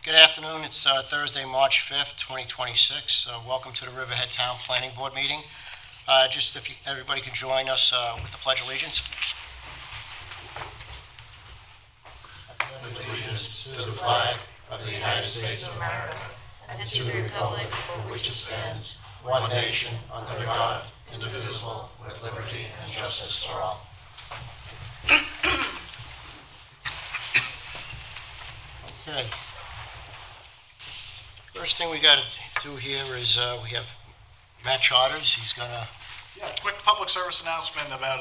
Good afternoon. It's Thursday, March 5th, 2026. Welcome to the Riverhead Town Planning Board meeting. Just if everybody can join us with the Pledge of Allegiance. Allegiance to the flag of the United States of America and to the republic for which it stands, one nation, under God, indivisible, with liberty and justice for all. Okay. First thing we got to do here is we have Matt Charters. He's going to... Yeah, quick public service announcement about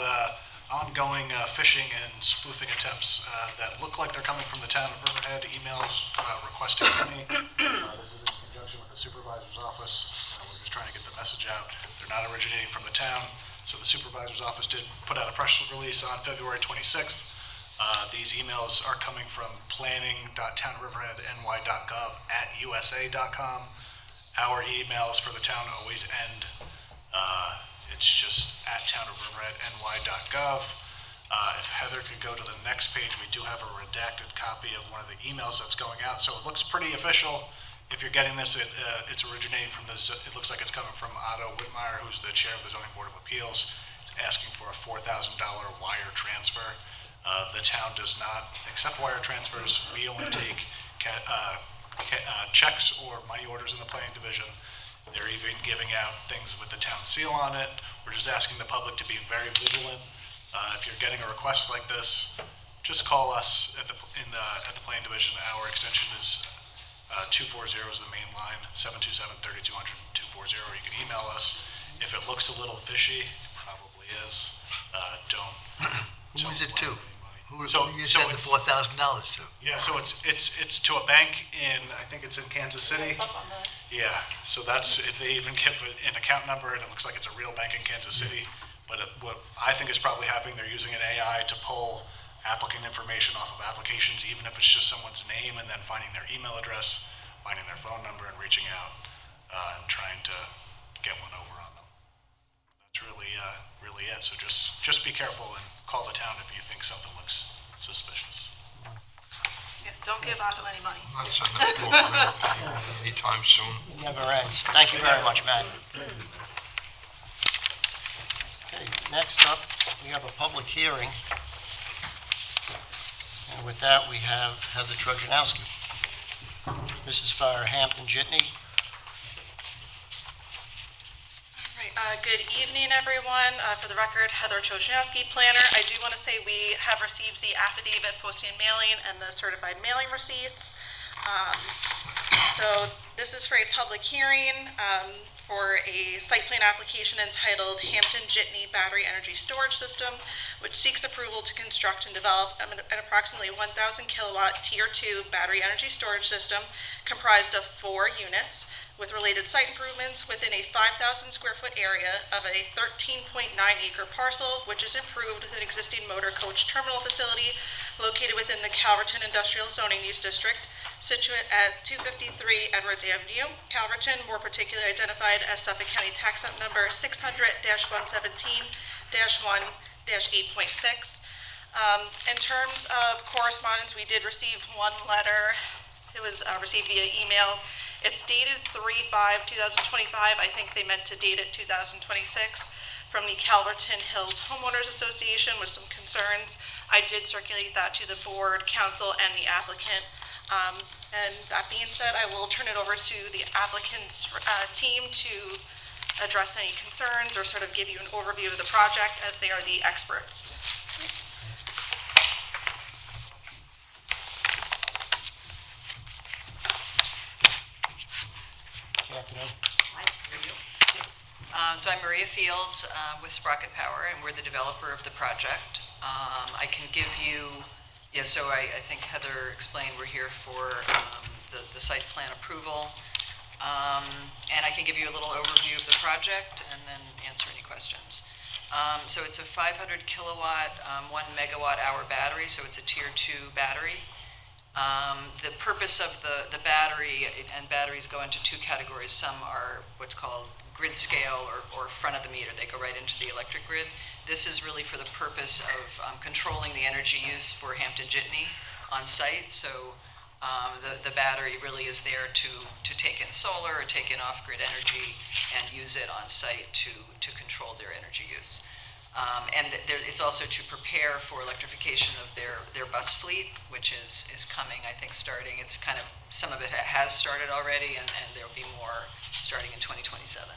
ongoing phishing and spoofing attempts that look like they're coming from the town of Riverhead. Emails requesting money. This is in conjunction with the supervisor's office. We're just trying to get the message out. They're not originating from the town. So the supervisor's office did put out a press release on February 26th. These emails are coming from planning.townriverheadny.gov@usa.com. Our emails for the town always end. It's just @townofriverheadny.gov. If Heather could go to the next page, we do have a redacted copy of one of the emails that's going out. So it looks pretty official. If you're getting this, it's originating from it looks like it's coming from Otto Whitmire, who's the chair of the Zoning Board of Appeals. It's asking for a $4,000 wire transfer. The town does not accept wire transfers. We only take checks or money orders in the planning division. They're even giving out things with the town seal on it. We're just asking the public to be very vigilant. If you're getting a request like this, just call us at the planning division. Our extension is 240 is the main line, 727-3200, 240. You can email us. If it looks a little fishy, it probably is. Don't. Who is it to? Who you so said the $4,000 to? Yeah, so it's to a bank in, I think it's in Kansas City. Yeah, so they even give an account number, and it looks like it's a real bank in Kansas City. But what I think is probably happening, they're using an AI to pull applicant information off of applications, even if it's just someone's name, and then finding their email address, finding their phone number, and reaching out and trying to get one over on them. That's really it. So just be careful and call the town if you think something looks suspicious. Yeah, don't give out any money. Not sending it over anytime soon. It never ends. Thank you very much, Matt. Okay, next up, we have a public hearing. And with that, we have Heather Trojanowski. This is for Hampton, Jitney. Good evening, everyone. For the record, Heather Trojanowski, planner. I do want to say we have received the affidavit, posting and mailing, and the certified mailing receipts. So this is for a public hearing for a site plan application entitled Hampton Jitney Battery Energy Storage System, which seeks approval to construct and develop an approximately 1,000 kilowatt Tier 2 battery energy storage system comprised of 4 units with related site improvements within a 5,000 square foot area of a 13.9 acre parcel, which is improved with an existing motor coach terminal facility located within the Calverton Industrial Zoning Use District, situate at 253 Edwards Avenue, Calverton, more particularly identified as Suffolk County Tax Map Number 600-117-1-8.6. In terms of correspondence, we did receive one letter. It was received via email. It's dated 3/5/2025. I think they meant to date it 2026 from the Calverton Hills Homeowners Association with some concerns. I did circulate that to the board, council, and the applicant. And that being said, I will turn it over to the applicant's team to address any concerns or sort of give you an overview of the project, as they are the experts. So I'm Maria Fields with Sprocket Power, and we're the developer of the project. I can give you, so I think Heather explained we're here for the site plan approval. And I can give you a little overview of the project and then answer any questions. So it's a 500 kilowatt, 1 megawatt hour battery, so it's a tier 2 battery. The purpose of the battery, and batteries go into 2 categories. Some are what's called grid scale or front of the meter. They go right into the electric grid. This is really for the purpose of controlling the energy use for Hampton Jitney on site. So The battery really is there to take in solar or take in off-grid energy and use it on site to control their energy use. It's also to prepare for electrification of their bus fleet, which is coming, I think, starting. It's kind of, some of it has started already, and there'll be more starting in 2027.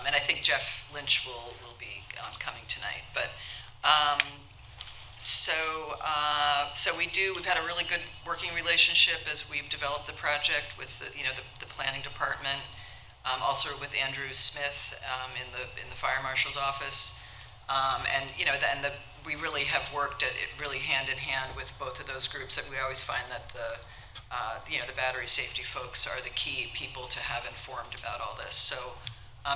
And I think Jeff Lynch will be coming tonight. But we've had a really good working relationship as we've developed the project with the planning department, also with Andrew Smith in the fire marshal's office. We really have worked at it really hand in hand with both of those groups. That we always find that the battery safety folks are the key people to have informed about all this. So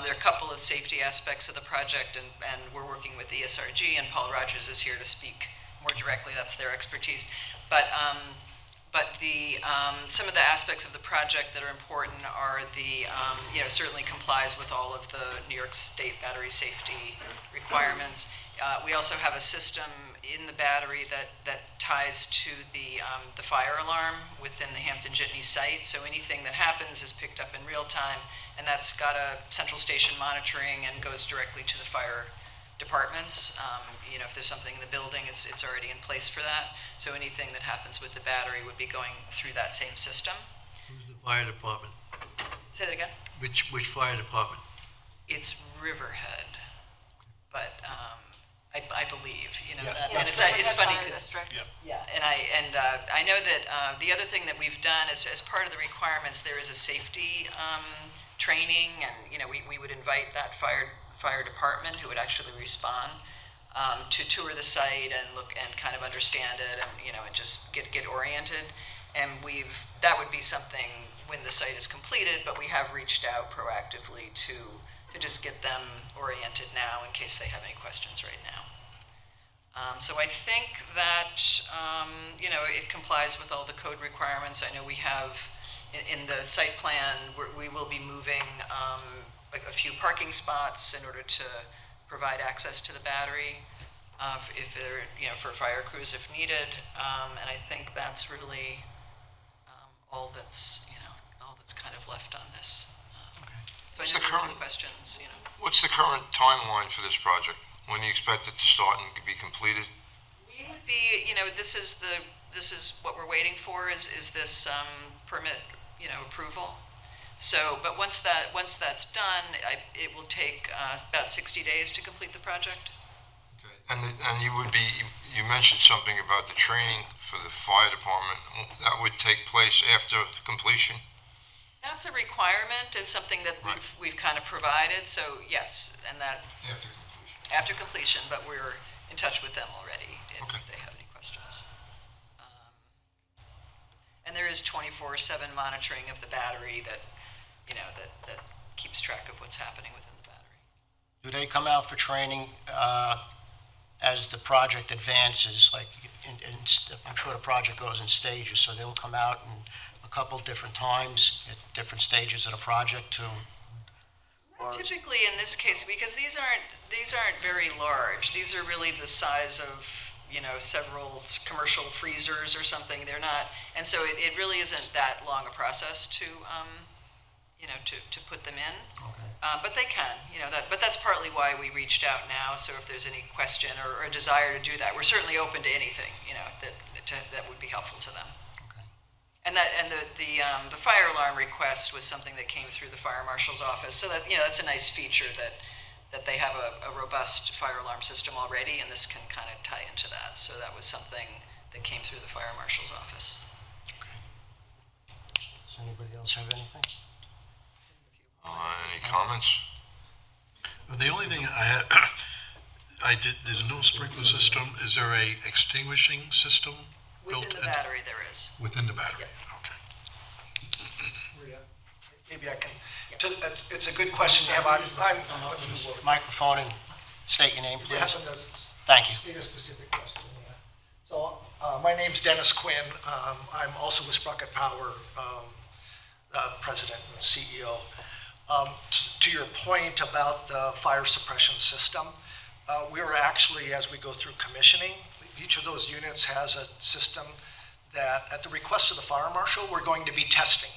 there are a couple of safety aspects of the project, and we're working with the ESRG, and Paul Rogers is here to speak more directly. That's their expertise. But some of the aspects of the project that are important are certainly complies with all of the New York State battery safety requirements. We also have a system in the battery that ties to the fire alarm within the Hampton Jitney site. So anything that happens is picked up in real time, and that's got a central station monitoring and goes directly to the fire departments. If there's something in the building, it's already in place for that. So anything that happens with the battery would be going through that same system. Who's the fire department? Say that again? Which fire department? It's Riverhead, but I believe, Yes. and it's funny because Yep. yeah, and I know that the other thing that we've done is, as part of the requirements, there is a safety training, and we would invite that fire department who would actually respond to tour the site and look and kind of understand it, and just get oriented. And that would be something when the site is completed, but we have reached out proactively to just get them oriented now in case they have any questions right now. So I think that it complies with all the code requirements. I know we have in the site plan we will be moving a few parking spots in order to provide access to the battery if they're for fire crews if needed. And I think that's really all that's kind of left on this. So I know there are any questions. What's the current timeline for this project? When do you expect it to start and be completed? We would be, this is what we're waiting for is this permit, approval. So, but once that's done, it will take about 60 days to complete the project. Okay. And you mentioned something about the training for the fire department. That would take place after completion? That's a requirement and something that we've kind of provided. So yes, and that after completion, but we're in touch with them already if they have any questions. And there is 24/7 monitoring of the battery that keeps track of what's happening within the battery. Do they come out for training as the project advances? Like, I'm sure the project goes in stages, so they'll come out in a couple different times at different stages of the project to. Typically, in this case, because these aren't very large. These are really the size of several commercial freezers or something. They're not, and so it really isn't that long a process to put them in. Okay. But they can, but that's partly why we reached out now. So if there's any question or a desire to do that, we're certainly open to anything, that would be helpful to them. Okay. And the fire alarm request was something that came through the fire marshal's office. So that that's a nice feature that they have a robust fire alarm system already, and this can kind of tie into that. So that was something that came through the fire marshal's office. Okay. Does anybody else have anything? Any comments? The only thing there's no sprinkler system. Is there a extinguishing system built Within the battery there is. within the battery? Yeah. Okay. Maria, maybe I can, it's a good question to have. I'm Microphone and state your name, please. Yes, it does. Thank you. State a specific question, yeah. So, my name's Dennis Quinn. I'm also with Sprocket Power, President and CEO. To your point about the fire suppression system, we are actually, as we go through commissioning, each of those units has a system that at the request of the fire marshal, we're going to be testing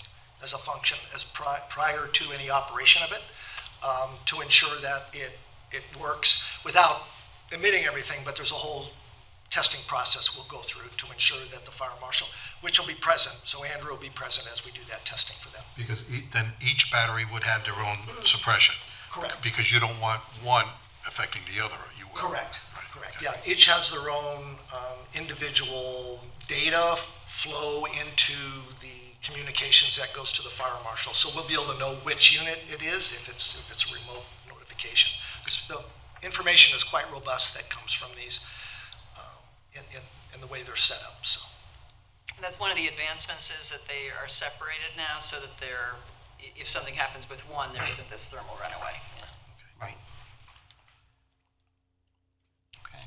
as a function as prior to any operation of it, to ensure that it works without emitting everything, but there's a whole testing process we'll go through to ensure that the fire marshal, which will be present, so Andrew will be present as we do that testing for them. Because then each battery would have their own suppression. Correct. Because you don't want one affecting the other, you will. Correct, Right, correct. okay. Yeah, each has their own individual data flow into the communications that goes to the fire marshal. So we'll be able to know which unit it is if it's a remote notification. Because the information is quite robust that comes from these in the way they're set up, so. And that's one of the advancements is that they are separated now so that if something happens with one, there isn't this thermal runaway. Right. Okay.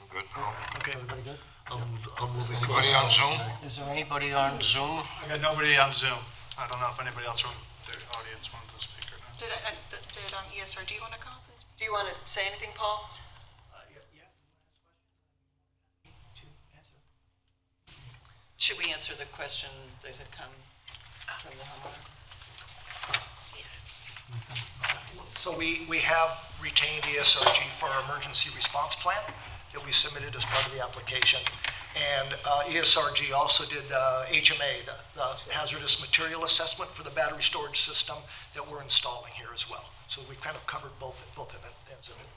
Good, Carl. Okay. Everybody good? I'll move it. Anybody on Zoom? Is there anybody on Zoom? I got nobody on Zoom. I don't know if anybody else from the audience wanted to speak or not. Did ESRG want to come up and speak? Do you want to say anything, Paul? Should we answer the question that had come from the homeowner? So we have retained ESRG for our emergency response plan that we submitted as part of the application. And ESRG also did HMA, the hazardous material assessment for the battery storage system that we're installing here as well. So we kind of covered both ends of it.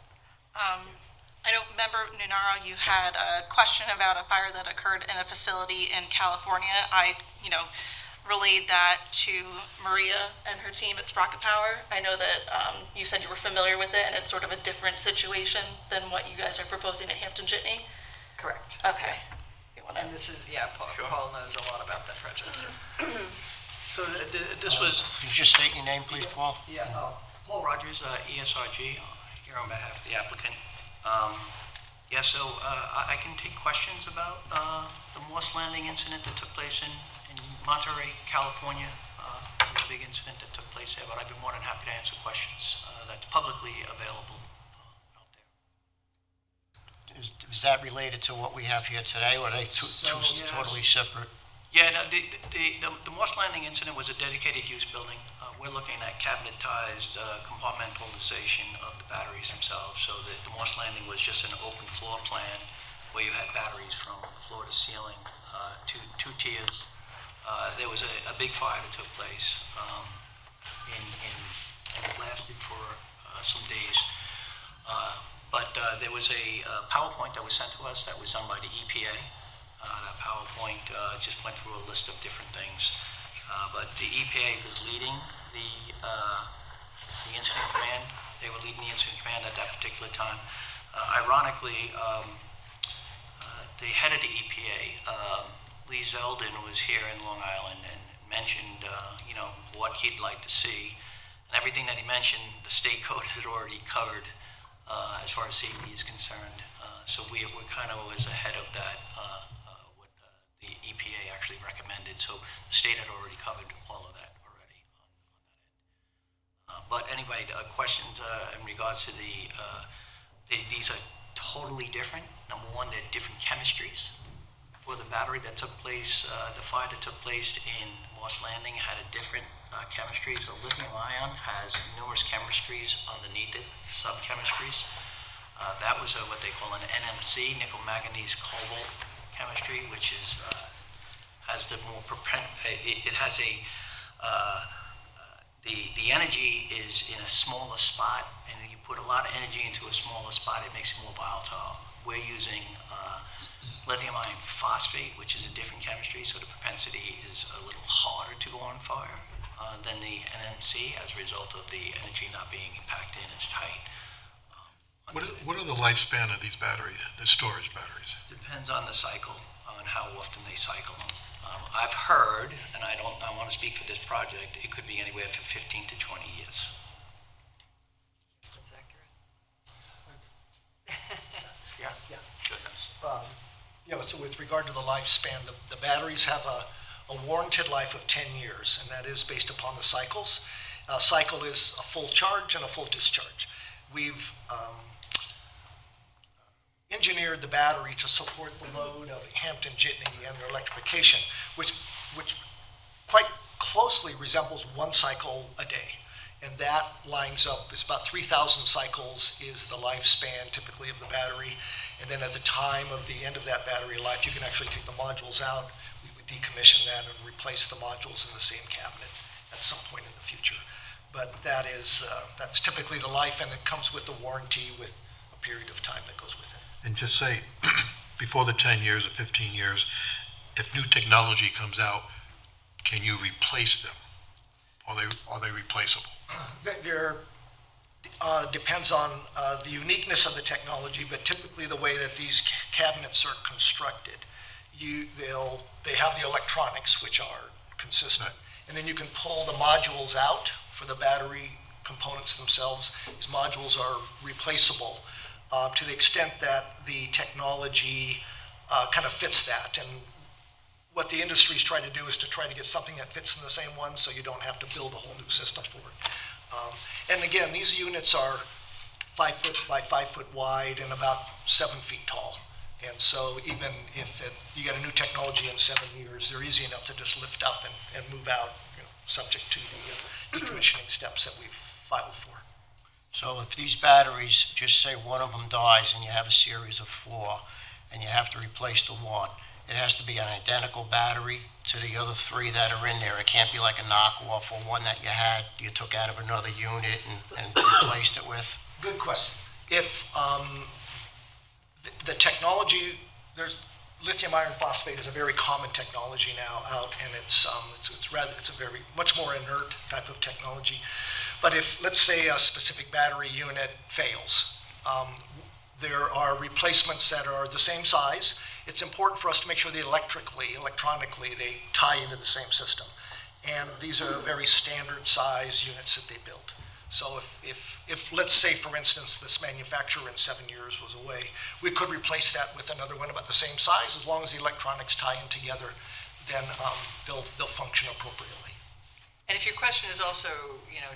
I know, member Nunaro, you had a question about a fire that occurred in a facility in California. I, relayed that to Maria and her team at Sprocket Power. I know that you said you were familiar with it, and it's sort of a different situation than what you guys are proposing at Hampton Jitney. Correct. Okay. You wanna- And this is, Paul knows a lot about that project. So. So this was, Could you just state your name, please, Paul? Yeah, Paul Rogers, ESRG, here on behalf of the applicant. So I can take questions about the Morse Landing incident that took place in Monterey, California. It was a big incident that took place there, but I'd be more than happy to answer questions that's publicly available out there. Is that related to what we have here today, or are they two yes. totally separate? Yeah, no, the Morse Landing incident was a dedicated use building. We're looking at cabinetized compartmentalization of the batteries themselves, so that the Morse Landing was just an open floor plan where you had batteries from floor to ceiling, two tiers. There was a big fire that took place, and it lasted for some days. But there was a PowerPoint that was sent to us that was done by the EPA. That PowerPoint just went through a list of different things. But the EPA was leading the incident command. They were leading the incident command at that particular time. Ironically, the head of the EPA, Lee Zeldin, was here in Long Island and mentioned, what he'd like to see. And everything that he mentioned, the state code had already covered as far as safety is concerned. So we're kind of was ahead of that, what the EPA actually recommended. So the state had already covered all of that already on that end. But anyway, questions in regards to these are totally different. Number one, they're different chemistries. For the battery that took place, the fire that took place in Morse Landing had a different chemistry. So lithium ion has numerous chemistries underneath it, subchemistries. That was what they call an NMC, nickel manganese cobalt chemistry, which is has the more it has a the energy is in a smaller spot, and you put a lot of energy into a smaller spot, it makes it more volatile. We're using lithium iron phosphate, which is a different chemistry, so the propensity is a little harder to go on fire than the NMC as a result of the energy not being packed in as tight. What are the lifespan of these batteries, the storage batteries? Depends on the cycle, on how often they cycle them. I've heard, and I want to speak for this project, it could be anywhere from 15 to 20 years. That's accurate. Yeah. Goodness. So with regard to the lifespan, the batteries have a warranted life of 10 years, and that is based upon the cycles. A cycle is a full charge and a full discharge. We've engineered the battery to support the load of Hampton, Jitney, and their electrification, which quite closely resembles one cycle a day. And that lines up, it's about 3,000 cycles is the lifespan typically of the battery. And then at the time of the end of that battery life, you can actually take the modules out. We would decommission that and replace the modules in the same cabinet at some point in the future. But that's typically the life, and it comes with the warranty with a period of time that goes with it. And just say, before the 10 years or 15 years, if new technology comes out, can you replace them? Are they replaceable? There depends on the uniqueness of the technology, but typically the way that these cabinets are constructed, they have the electronics, which are consistent, and then you can pull the modules out for the battery components themselves. These modules are replaceable to the extent that the technology kind of fits that. And what the industry is trying to do is to try to get something that fits in the same one, so you don't have to build a whole new system for it. And again, these units are 5 foot by 5 foot wide and about 7 feet tall. And so even if you get a new technology in 7 years, they're easy enough to just lift up and move out, subject to the decommissioning steps that we've filed for. So if these batteries, just say one of them dies and you have a series of 4 and you have to replace the one, it has to be an identical battery to the other 3 that are in there. It can't be like a knockoff or one that you took out of another unit and replaced it with. Good question. If the technology, there's lithium iron phosphate is a very common technology now out, and it's a very much more inert type of technology. But if, let's say, a specific battery unit fails, there are replacements that are the same size. It's important for us to make sure that electronically, they tie into the same system. And these are very standard size units that they build. So if let's say, for instance, this manufacturer in 7 years was away, we could replace that with another one about the same size. As long as the electronics tie in together, then they'll function appropriately. And if your question is also,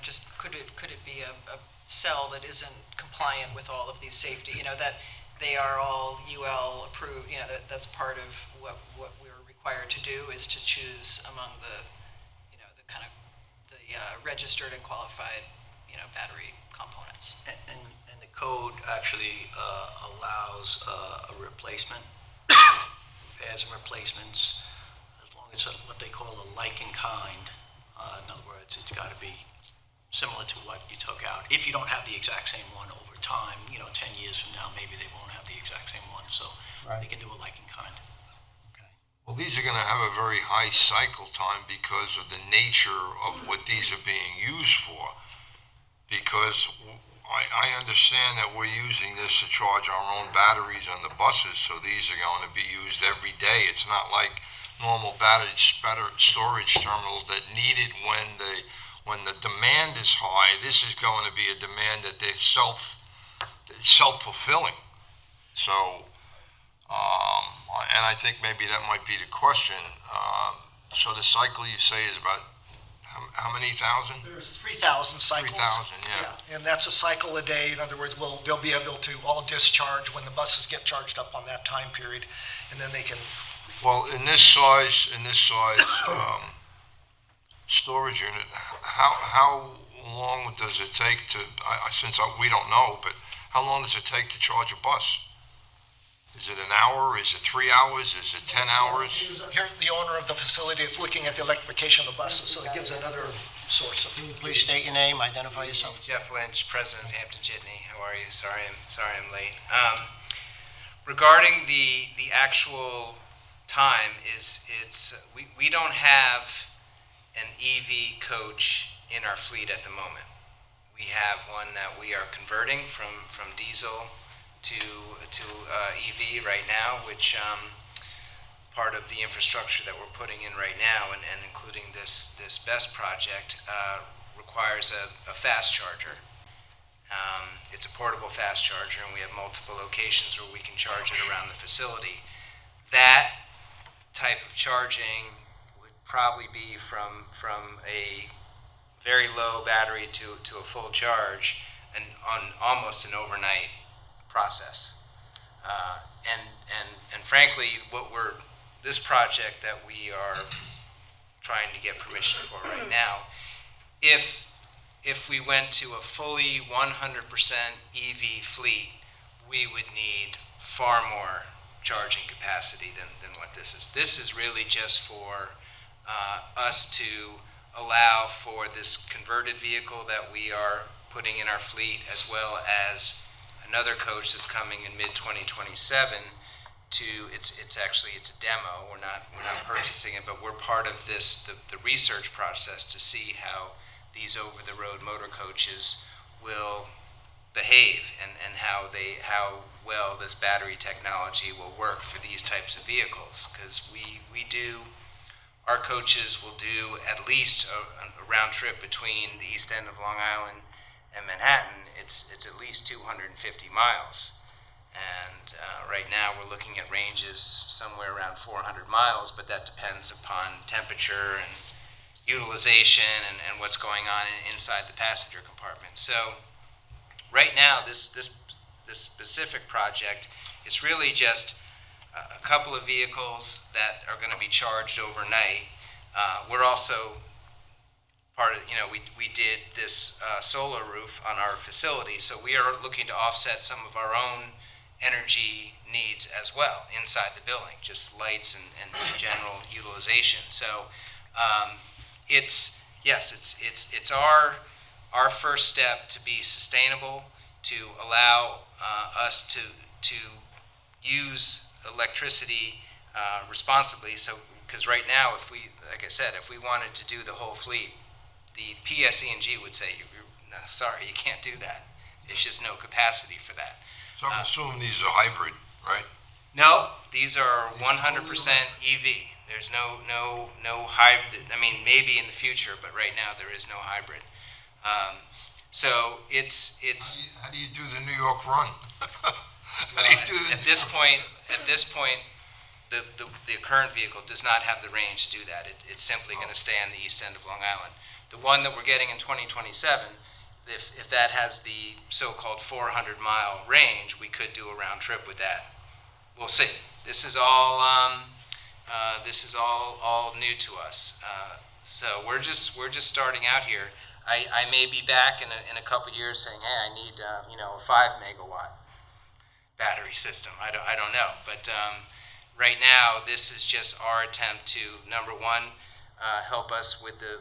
just could it be a cell that isn't compliant with all of these safety, that they are all UL approved, that's part of what we're required to do, is to choose among the registered and qualified, battery components. And the code actually allows a replacement, repairs and replacements, as long as it's what they call a like in kind. In other words, it's got to be similar to what you took out. If you don't have the exact same one over time, 10 years from now, maybe they won't have the exact same one, so they can do a like in kind. Well, these are going to have a very high cycle time because of the nature of what these are being used for. Because I understand that we're using this to charge our own batteries on the buses, so these are going to be used every day. It's not like normal battery storage terminals that need it when the demand is high. This is going to be a demand that they're self-fulfilling. So, and I think maybe that might be the question. So the cycle, you say, is about how many thousand? There's 3,000 cycles. 3,000, yeah. And that's a cycle a day. In other words, they'll be able to all discharge when the buses get charged up on that time period, and then they can. Well, in this size storage unit, how long does it take to? We don't know, but how long does it take to charge a bus? Is it an hour? Is it 3 hours? Is it 10 hours? Here, the owner of the facility is looking at the electrification of the buses, so it gives another source of. Please state your name, identify yourself. Jeff Lynch, president of Hampton Jitney. How are you? Sorry I'm late. Regarding the actual time, we don't have an EV coach in our fleet at the moment. We have one that we are converting from diesel to EV right now, which part of the infrastructure that we're putting in right now, and including this BESS project, requires a fast charger. It's a portable fast charger, and we have multiple locations where we can charge it around the facility. That type of charging would probably be from a very low battery to a full charge, and on almost an overnight process. And frankly, this project that we are trying to get permission for right now, if we went to a fully 100% EV fleet, we would need far more charging capacity than what this is. This is really just for us to allow for this converted vehicle that we are putting in our fleet, as well as another coach that's coming in mid-2027 it's a demo. We're not purchasing it, but we're part of the research process to see how these over-the-road motor coaches will behave and how well this battery technology will work for these types of vehicles. Because our coaches will do at least a round trip between the east end of Long Island and Manhattan. It's at least 250 miles. And right now we're looking at ranges somewhere around 400 miles, but that depends upon temperature and utilization and what's going on inside the passenger compartment. So right now, this specific project is really just a couple of vehicles that are going to be charged overnight. We're also part of, we did this solar roof on our facility, so we are looking to offset some of our own energy needs as well inside the building, just lights and general utilization. So it's our first step to be sustainable, to allow us to use electricity responsibly. So, because right now, like I said, if we wanted to do the whole fleet, the PSE&G would say, no, sorry, you can't do that. There's just no capacity for that. So I'm assuming these are hybrid, right? No, these are 100% EV. There's no hybrid. I mean, maybe in the future, but right now there is no hybrid. So it's. How do you do the New York run? At this point, the current vehicle does not have the range to do that. It's simply going to stay on the east end of Long Island. The one that we're getting in 2027, if that has the so-called 400-mile range, we could do a round trip with that. We'll see. This is all new to us. So we're just starting out here. I may be back in a couple years saying, hey, I need a 5 megawatt battery system. I don't know, but right now this is just our attempt to, number one, help us with the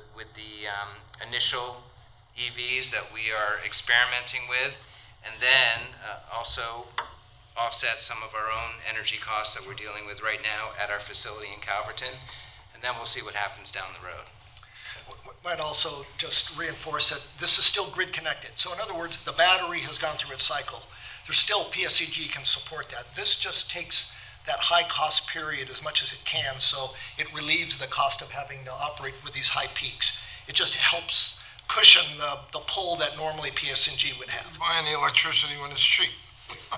initial EVs that we are experimenting with, and then also offset some of our own energy costs that we're dealing with right now at our facility in Calverton, and then we'll see what happens down the road. Might also just reinforce that this is still grid connected. So in other words, the battery has gone through its cycle. There's still PSEG can support that. This just takes that high cost period as much as it can, so it relieves the cost of having to operate with these high peaks. It just helps cushion the pull that normally PSEG would have. Buying the electricity when it's cheap.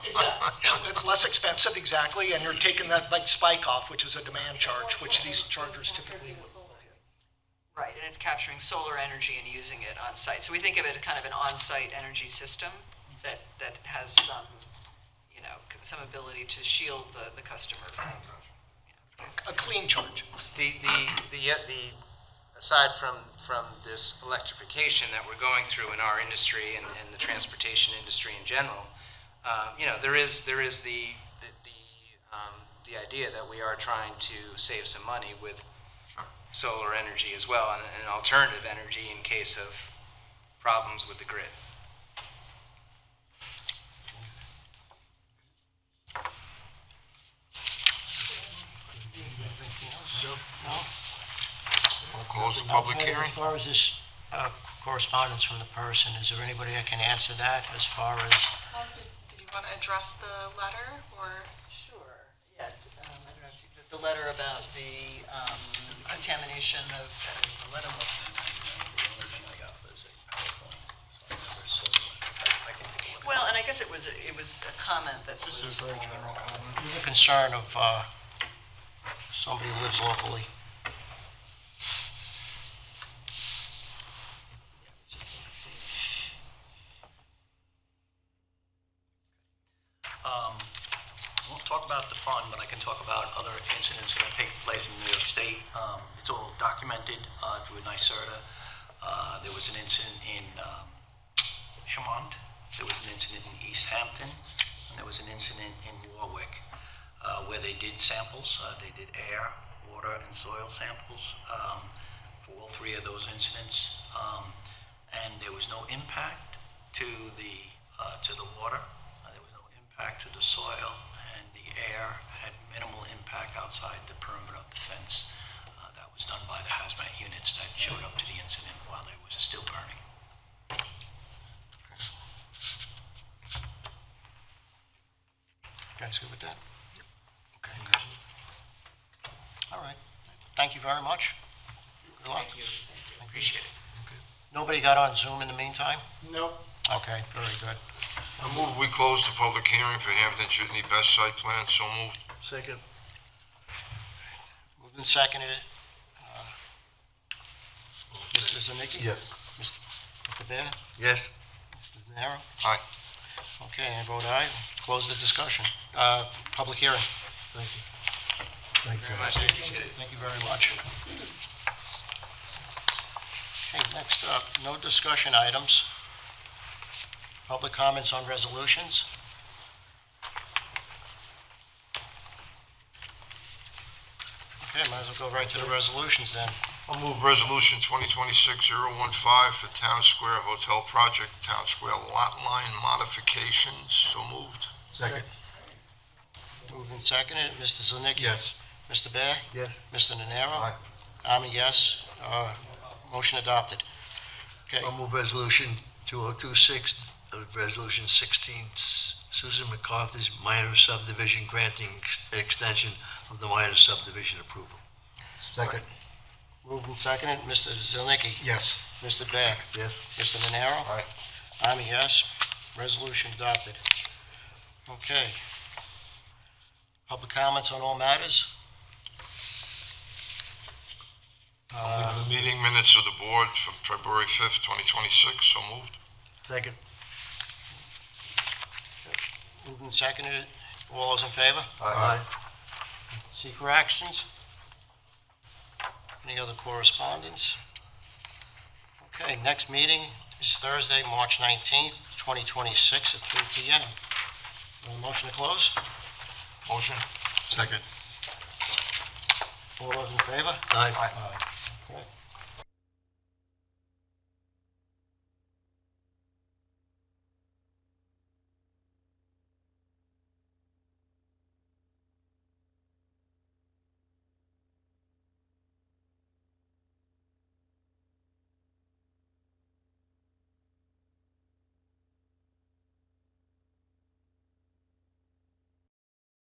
It's less expensive, exactly, and you're taking that big spike off, which is a demand charge, which these chargers typically will hit. Right, and it's capturing solar energy and using it on site. So we think of it as kind of an on-site energy system that has some ability to shield the customer from. A clean charge. Aside from this electrification that we're going through in our industry and the transportation industry in general, there is the idea that we are trying to save some money with solar energy as well, and an alternative energy in case of problems with the grid. We'll close the public Okay, hearing. as far as this correspondence from the person, is there anybody that can answer that as far as? Did you want to address the letter, or? Sure, yeah. I don't know if the letter about the contamination of. Well, and I guess it was a comment that was. This is a very general comment. There's a concern of somebody who lives locally. fun, but I can talk about other incidents that have taken place in New York State. It's all documented through NYSERDA. There was an incident in Chemont, there was an incident in East Hampton, and there was an incident in Warwick where they did samples. They did air, water, and soil samples for all three of those incidents. And there was no impact to the water. There was no impact to the soil, and the air had minimal impact outside the perimeter of the fence. That was done by the hazmat units that showed up to the incident while it was still burning. You guys good with that? Okay. All right. Thank you very much. Good luck. Thank you. Appreciate it. Nobody got on Zoom in the meantime? Nope. Okay, very good. I move we close the public hearing for Hampton Jitney BESS site plan, so moved. Second. Moved and seconded. Mr. Zanicki? Yes. Mr. Bear? Yes. Mr. Zanero? Aye. Okay, I vote aye. Close the discussion. Public hearing. Thank you. Thanks, Very much. Appreciate it. Thank you very much. Okay, next up, no discussion items. Public comments on resolutions. Okay, might as well go right to the resolutions then. I'll move resolution 2026-015 for Town Square Hotel Project, Town Square Lot Line Modifications, so moved. Second. Moved and seconded. Mr. Zanicki? Yes. Mr. Bear? Yes. Mr. Nenaro? Aye. I'm a yes. Motion adopted. Okay, I'll move resolution 2026, resolution 16, Susan McCarthy's minor subdivision granting extension of the minor subdivision approval. Second. moved and seconded. Mr. Zanicki? Yes. Mr. Bear? Yes. Mr. Nenaro? Aye. I'm a yes. Resolution adopted. Okay. Public comments on all matters? The meeting minutes of the board from February 5th, 2026, so moved. Second. Moved and seconded. All those in favor? Aye. Secret actions? Any other correspondence? Okay, next meeting is Thursday, March 19th, 2026 at 3 p.m. Motion to close? Motion? Second. All those in favor? Aye. Aye.